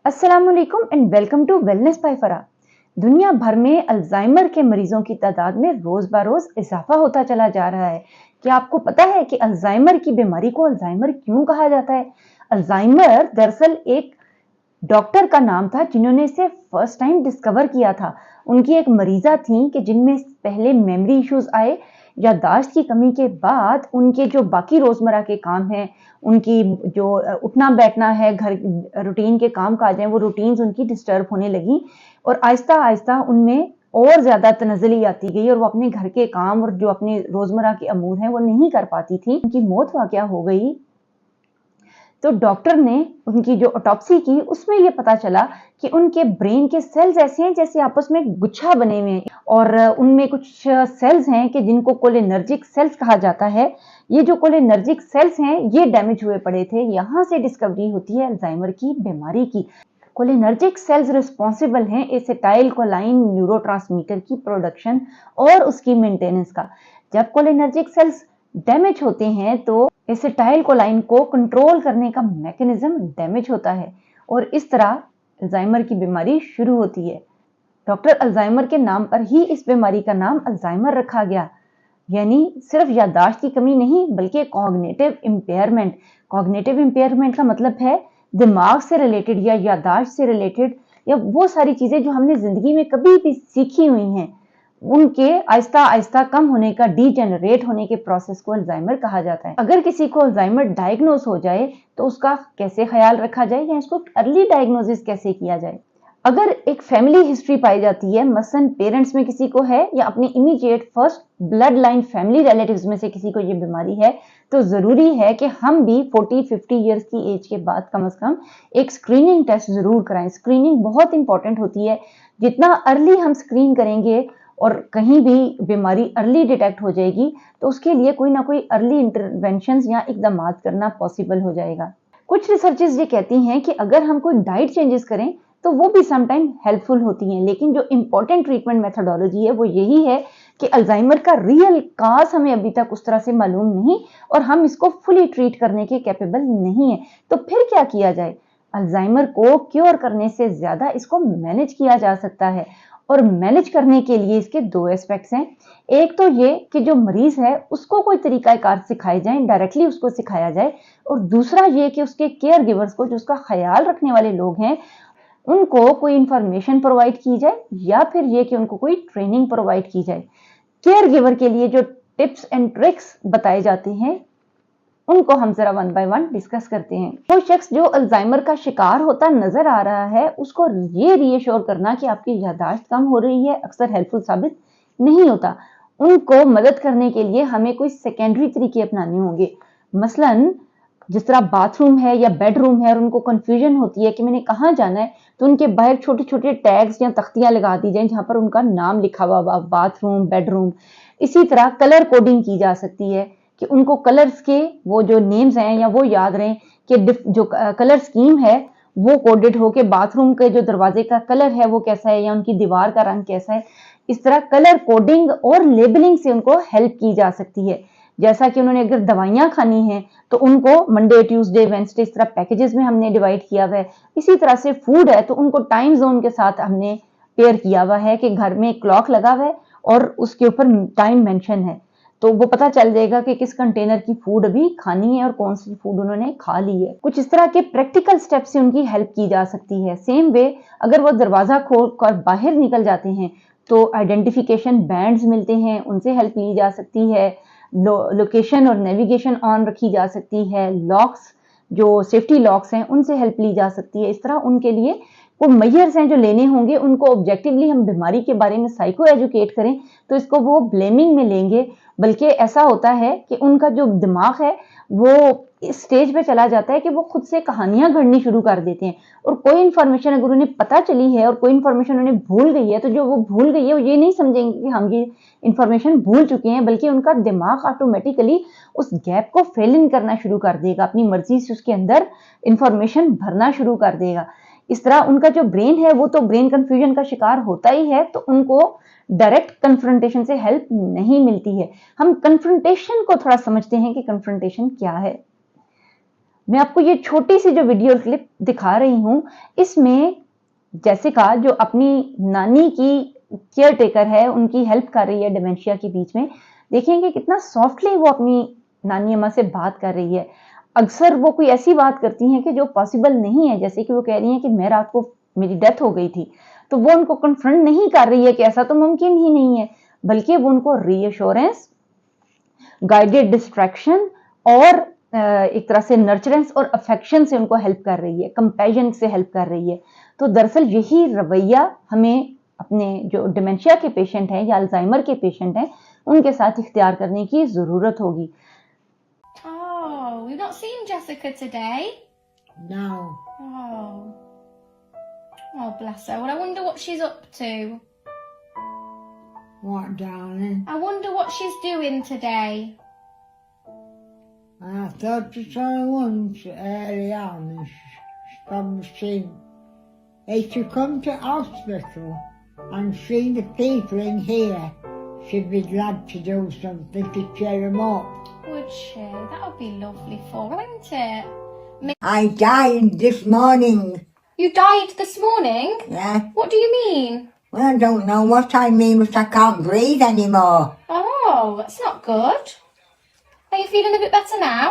अस्सलाम वालेकुम and welcome to wellness by Fara. दुनिया भर में अल्जाइमर के मरीजों की तादाद में रोज बरोज इजाफा होता चला जा रहा है। क्या आपको पता है कि अल्जाइमर की बीमारी को अल्जाइमर क्यों कहा जाता है? अल्जाइमर दरअसल एक डॉक्टर का नाम था जिन्होंने इसे फर्स्ट टाइम डिस्कवर किया था। उनकी एक मरीजा थी कि जिनमें पहले मेमोरी इश्यूज आए, याददाश्त की कमी के बाद उनके जो बाकी रोजमर्रा के काम हैं, उनकी जो उठना बैठना है, घर रूटीन के काम काज हैं, वो रूटीन्स उनकी डिस्टर्ब होने लगी और आहिस्ता आहिस्ता उनमें और ज्यादा तनज़्ज़ुली आती गई और वो अपने घर के काम और जो अपने रोजमर्रा के अमूर हैं वो नहीं कर पाती थी। उनकी मौत वाक़या हो गई। तो डॉक्टर ने उनकी जो ऑटोप्सी की उसमें ये पता चला कि उनके ब्रेन के सेल्स ऐसे हैं जैसे आपस में गुच्छा बने हुए हैं और उनमें कुछ सेल्स हैं कि जिनको कोलिनर्जिक सेल्स कहा जाता है। ये जो कोलिनर्जिक सेल्स हैं ये डैमेज हुए पड़े थे। यहाँ से डिस्कवरी होती है अल्जाइमर की बीमारी की। कोलिनर्जिक सेल्स रिस्पॉन्सिबल हैं एसिटाइल कोलाइन न्यूरोट्रांसमीटर की प्रोडक्शन और उसकी मेंटेनेंस का। जब कोलिनर्जिक सेल्स डैमेज होते हैं तो एसिटाइल कोलाइन को कंट्रोल करने का मैकेनिज्म डैमेज होता है और इस तरह अल्जाइमर की बीमारी शुरू होती है। डॉक्टर अल्जाइमर के नाम पर ही इस बीमारी का नाम अल्जाइमर रखा गया। यानी सिर्फ याददाश्त की कमी नहीं बल्कि कॉग्निटिव इम्पेयरमेंट। कॉग्निटिव इम्पेयरमेंट का मतलब है दिमाग से रिलेटेड या याददाश्त से रिलेटेड या वो सारी चीजें जो हमने जिंदगी में कभी भी सीखी हुई हैं उनके आहिस्ता आहिस्ता कम होने का, डीजेनरेट होने के प्रोसेस को अल्जाइमर कहा जाता है। अगर किसी को अल्जाइमर डायग्नोस हो जाए तो उसका कैसे ख्याल रखा जाए या इसको अर्ली डायग्नोसिस कैसे किया जाए? अगर एक फैमिली हिस्ट्री पाई जाती है, मसलन पेरेंट्स में किसी को है या अपने immediate first blood line family relatives में से किसी को ये बीमारी है, तो जरूरी है कि हम भी 40-50 इयर्स की एज के बाद कम से कम एक स्क्रीनिंग टेस्ट जरूर कराएं। स्क्रीनिंग बहुत इंपॉर्टेंट होती है। जितना अर्ली हम स्क्रीन करेंगे और कहीं भी बीमारी अर्ली डिटेक्ट हो जाएगी तो उसके लिए कोई ना कोई अर्ली इंटरवेंशन या इकदाम करना पॉसिबल हो जाएगा। कुछ रिसर्चेस ये कहती हैं कि अगर हम कोई डाइट चेंजेस करें तो वो भी समटाइम हेल्पफुल होती हैं, लेकिन जो इंपॉर्टेंट ट्रीटमेंट मेथोडोलॉजी है वो यही है कि अल्जाइमर का रियल काज हमें अभी तक उस तरह से मालूम नहीं और हम इसको फुली ट्रीट करने के कैपेबल नहीं है। तो फिर क्या किया जाए? अल्जाइमर को क्योर करने से ज्यादा इसको मैनेज किया जा सकता है और मैनेज करने के लिए इसके दो एस्पेक्ट्स हैं। एक तो ये कि जो मरीज है उसको कोई तरीकाकार सिखाए जाए, डायरेक्टली उसको सिखाया जाए, और दूसरा ये कि उसके केयर गिवर्स को, जो उसका ख्याल रखने वाले लोग हैं, उनको कोई इंफॉर्मेशन प्रोवाइड की जाए या फिर ये कि उनको कोई ट्रेनिंग प्रोवाइड की जाए। केयर गिवर के लिए जो टिप्स एंड ट्रिक्स बताए जाते हैं उनको हम जरा वन बाय वन डिस्कस करते हैं। कोई शख्स जो अल्जाइमर का शिकार होता नजर आ रहा है उसको ये रीअश्योर करना कि आपकी याददाश्त कम हो रही है अक्सर हेल्पफुल साबित नहीं होता। उनको मदद करने के लिए हमें कोई सेकेंडरी तरीके अपनाने होंगे। मसलन जिस तरह बाथरूम है या बेडरूम है और उनको कंफ्यूजन होती है कि मैंने कहाँ जाना है, तो उनके बाहर छोटे छोटे टैग्स या तख्तियां लगा दी जाए जहां पर उनका नाम लिखा हुआ बाथरूम, बेडरूम। इसी तरह कलर कोडिंग की जा सकती है कि उनको कलर्स के वो जो नेम्स हैं या वो याद रहें कि जो कलर स्कीम है वो कोडेड हो के बाथरूम के जो दरवाजे का कलर है वो कैसा है या उनकी दीवार का रंग कैसा है। इस तरह कलर कोडिंग और लेबलिंग से उनको हेल्प की जा सकती है। जैसा कि उन्होंने अगर दवाइयां खानी है तो उनको मंडे, ट्यूसडे, वेंसडे इस तरह पैकेजेस में हमने डिवाइड किया हुआ है। इसी तरह से फूड है तो उनको टाइम जोन के साथ हमने पेयर किया हुआ है कि घर में क्लॉक लगा हुआ है और उसके ऊपर टाइम मेंशन है, तो वो पता चल जाएगा कि किस कंटेनर की फूड अभी खानी है और कौन सी फूड उन्होंने खा ली है। कुछ इस तरह के प्रैक्टिकल स्टेप से उनकी हेल्प की जा सकती है। सेम वे अगर वो दरवाजा खोल कर बाहर निकल जाते हैं तो आइडेंटिफिकेशन बैंड्स मिलते हैं, उनसे हेल्प ली जा सकती है। लोकेशन और नेविगेशन ऑन रखी जा सकती है। लॉक्स, जो सेफ्टी लॉक्स हैं, उनसे हेल्प ली जा सकती है। इस तरह उनके लिए वो मेजर्स हैं जो लेने होंगे। उनको ऑब्जेक्टिवली हम बीमारी के बारे में साइको एजुकेट करें तो इसको वो ब्लेमिंग में लेंगे, बल्कि ऐसा होता है कि उनका जो दिमाग है वो इस स्टेज पे चला जाता है कि वो खुद से कहानियां गढ़नी शुरू कर देते हैं और कोई इन्फॉर्मेशन अगर उन्हें पता चली है और कोई इन्फॉर्मेशन उन्हें भूल गई है तो जो वो भूल गई है वो ये नहीं समझेंगे कि हम ये इन्फॉर्मेशन भूल चुके हैं, बल्कि उनका दिमाग ऑटोमेटिकली उस गैप को फिल इन करना शुरू कर देगा, अपनी मर्जी से उसके अंदर इंफॉर्मेशन भरना शुरू कर देगा। इस तरह उनका जो ब्रेन है वो तो ब्रेन कंफ्यूजन का शिकार होता ही है, तो उनको डायरेक्ट कन्फ्रंटेशन से हेल्प नहीं मिलती है। हम कन्फ्रंटेशन को थोड़ा समझते हैं कि कन्फ्रंटेशन क्या है। मैं आपको ये छोटी सी जो वीडियो क्लिप दिखा रही हूँ, इसमें जेसिका जो अपनी नानी की केयर टेकर है, उनकी हेल्प कर रही है डिमेंशिया के बीच में। देखेंगे कितना सॉफ्टली वो अपनी नानी अम्मा से बात कर रही है। अक्सर वो कोई ऐसी बात करती हैं कि जो पॉसिबल नहीं है, जैसे कि वो कह रही हैं कि मैं रात को मेरी डेथ हो गई थी, तो वो उनको कन्फ्रंट नहीं कर रही है कि ऐसा तो मुमकिन ही नहीं है, बल्कि वो उनको रीअश्योरेंस, गाइडेड डिस्ट्रैक्शन और एक तरह से नर्चरेंस और अफेक्शन से उनको हेल्प कर रही है, कंपैशन से हेल्प कर रही है। तो दरअसल यही रवैया हमें अपने जो डिमेंशिया के पेशेंट हैं या अल्जाइमर के पेशेंट हैं, उनके साथ इख्तियार करने की जरूरत होगी। Oh, we've not seen Jessica today. No. Oh, bless her. Well, I wonder what she's up to. What, darling? I wonder what she's doing today. I thought to saw her once early on and from seeing. They should come to hospital and see the people in here. She'd be glad to do something to cheer them up. Would she? That would be lovely for her, wouldn't it? I died this morning. You died this morning? Yeah. What do you mean? Well, I don't know what I mean, but I can't breathe anymore. Oh, that's not good. Are you feeling a bit better now?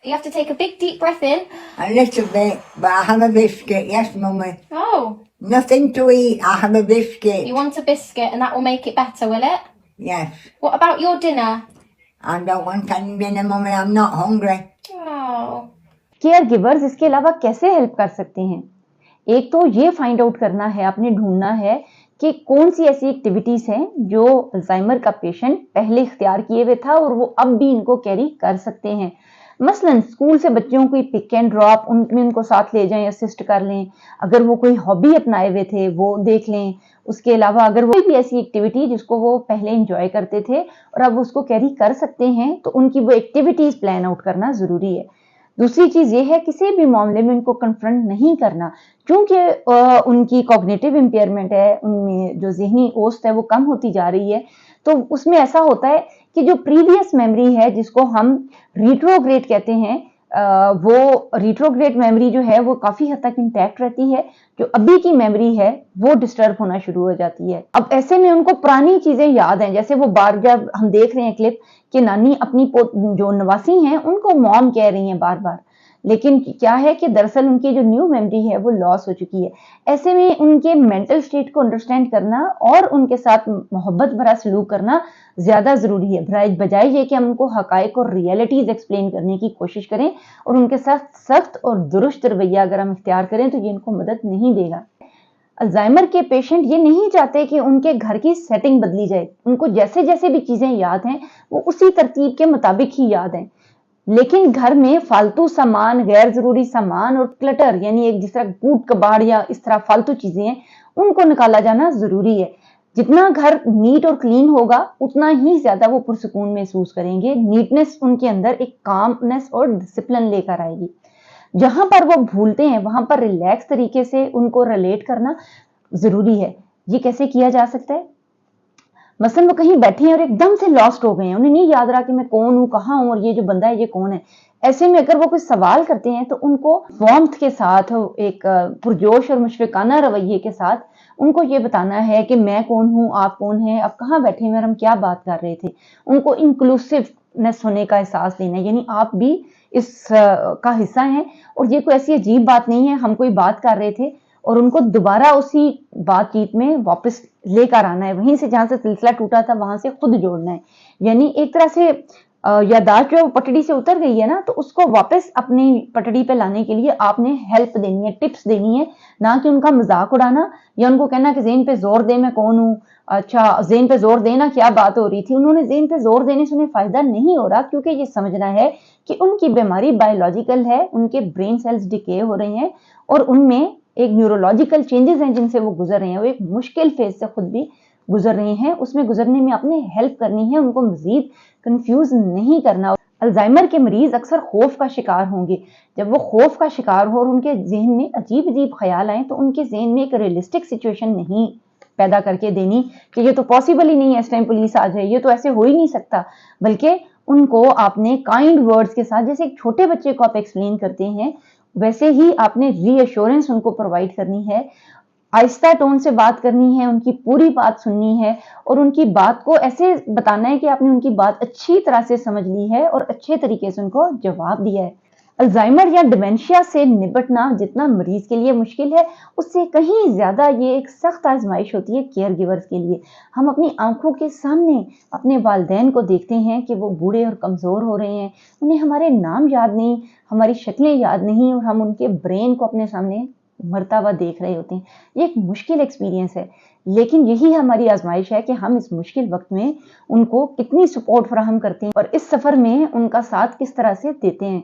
You have to take a big deep breath in. A little bit, but I have a biscuit. Yes, Mummy. Oh, Nothing to eat. I have a biscuit. you want a biscuit and that will make it better, will it? Yes. What about your dinner? I don't want any dinner, Mummy. I'm not hungry. Oh. Care givers इसके अलावा कैसे help कर सकते हैं? एक तो ये find out करना है, आपने ढूंढना है कि कौन सी ऐसी एक्टिविटीज हैं जो अल्जाइमर का पेशेंट पहले इख्तियार किए हुए था और वो अब भी इनको कैरी कर सकते हैं। मसलन स्कूल से बच्चों को पिक एंड ड्रॉप, उनमें उनको साथ ले जाएं, असिस्ट कर लें। अगर वो कोई हॉबी अपनाए हुए थे वो देख लें। उसके अलावा अगर वो कोई भी ऐसी एक्टिविटी जिसको वो पहले एंजॉय करते थे और अब उसको कैरी कर सकते हैं, तो उनकी वो एक्टिविटीज प्लान आउट करना जरूरी है। दूसरी चीज ये है किसी भी मामले में उनको कन्फ्रंट नहीं करना, क्योंकि उनकी कॉग्निटिव इम्पेयरमेंट है, उनमें जो जहनी ओस्त है वो कम होती जा रही है। तो उसमें ऐसा होता है कि जो प्रीवियस मेमोरी है जिसको हम रिट्रोग्रेड कहते हैं, वो रिट्रोग्रेड मेमोरी जो है वो काफी हद तक इंटैक्ट रहती है। जो अभी की मेमोरी है वो डिस्टर्ब होना शुरू हो जाती है। अब ऐसे में उनको पुरानी चीजें याद हैं, जैसे वो बार जब हम देख रहे हैं क्लिप कि नानी अपनी जो नवासी हैं उनको मॉम कह रही हैं बार बार, लेकिन क्या है कि दरअसल उनकी जो न्यू मेमोरी है वो लॉस हो चुकी है। ऐसे में उनके मेंटल स्टेट को अंडरस्टैंड करना और उनके साथ मोहब्बत भरा सलूक करना ज्यादा जरूरी है, बजाय ये कि हम उनको हकायक और रियलिटीज एक्सप्लेन करने की कोशिश करें और उनके साथ सख्त और दुरुस्त रवैया अगर हम इख्तियार करें तो ये इनको मदद नहीं देगा। अल्जाइमर के पेशेंट ये नहीं चाहते कि उनके घर की सेटिंग बदली जाए, उनको जैसे जैसे भी चीजें याद हैं वो उसी तरतीब के मुताबिक ही याद हैं, लेकिन घर में फालतू सामान, गैर जरूरी सामान और क्लटर यानी एक जिस तरह कूट कबाड़ या इस तरह फालतू चीजें हैं उनको निकाला जाना जरूरी है। जितना घर नीट और क्लीन होगा उतना ही ज्यादा वो पुरसुकून महसूस करेंगे। नीटनेस उनके अंदर एक कामनेस और डिसिप्लिन लेकर आएगी। जहां पर वो भूलते हैं वहां पर रिलैक्स तरीके से उनको रिलेट करना जरूरी है। ये कैसे किया जा सकता है? मसलन वो कहीं बैठे हैं और एकदम से लॉस्ट हो गए हैं, उन्हें नहीं याद रहा कि मैं कौन हूं, कहाँ हूं और ये जो बंदा है ये कौन है। ऐसे में अगर वो कोई सवाल करते हैं तो उनको वार्मथ के साथ, एक पुरजोश और मुशफिकाना रवैये के साथ उनको ये बताना है कि मैं कौन हूं, आप कौन हैं, आप कहाँ बैठे हैं और हम क्या बात कर रहे थे। उनको इंक्लूसिवनेस होने का एहसास देना, यानी आप भी इस का हिस्सा हैं और ये कोई ऐसी अजीब बात नहीं है, हम कोई बात कर रहे थे, और उनको दोबारा उसी बातचीत में वापस लेकर आना है, वहीं से जहां से सिलसिला टूटा था वहां से खुद जोड़ना है। यानी एक तरह से यादाश्त जो पटड़ी से उतर गई है ना, तो उसको वापस अपनी पटड़ी पे लाने के लिए आपने हेल्प देनी है, टिप्स देनी है, ना कि उनका मजाक उड़ाना या उनको कहना कि ज़हन पे जोर दे मैं कौन हूँ। अच्छा, ज़हन पे जोर देना क्या बात हो रही थी? उन्होंने ज़हन पे जोर देने से उन्हें फायदा नहीं हो रहा, क्योंकि ये समझना है कि उनकी बीमारी बायोलॉजिकल है, उनके ब्रेन सेल्स डिके हो रहे हैं और उनमें एक न्यूरोलॉजिकल चेंजेस हैं जिनसे वो गुजर रहे हैं। वो एक मुश्किल फेज से खुद भी गुजर रहे हैं, उसमें गुजरने में आपने हेल्प करनी है, उनको मजीद कंफ्यूज नहीं करना। अल्जाइमर के मरीज अक्सर खौफ का शिकार होंगे। जब वो खौफ का शिकार हो और उनके जहन में अजीब अजीब ख्याल आए तो उनके जहन में एक रियलिस्टिक सिचुएशन नहीं पैदा करके देनी कि ये तो पॉसिबल ही नहीं है, इस टाइम पुलिस आ जाए, ये तो ऐसे हो ही नहीं सकता, बल्कि ان کو آپ نے کائنڈ ورڈز کے ساتھ، جیسے ایک چھوٹے بچے کو آپ ایکسپلین کرتے ہیں، ویسے ہی آپ نے ری ایشورنس ان کو پرووائڈ کرنی ہے، آہستہ ٹون سے بات کرنی ہے، ان کی پوری بات سننی ہے اور ان کی بات کو ایسے بتانا ہے کہ آپ نے ان کی بات اچھی طرح سے سمجھ لی ہے اور اچھے طریقے سے ان کو جواب دیا ہے۔ الزائمر یا ڈیمنشیا سے نپٹنا جتنا مریض کے لیے مشکل ہے، اس سے کہیں زیادہ یہ ایک سخت آزمائش ہوتی ہے کیئر گیورز کے لیے۔ ہم اپنی آنکھوں کے سامنے اپنے والدین کو دیکھتے ہیں کہ وہ بوڑھے اور کمزور ہو رہے ہیں، انہیں ہمارے نام یاد نہیں، ہماری شکلیں یاد نہیں، اور ہم ان کے برین کو اپنے سامنے مرتا ہوا دیکھ رہے ہوتے ہیں۔ یہ ایک مشکل ایکسپیرینس ہے، لیکن یہی ہماری آزمائش ہے کہ ہم اس مشکل وقت میں ان کو کتنی سپورٹ فراہم کرتے ہیں اور اس سفر میں ان کا ساتھ کس طرح سے دیتے ہیں۔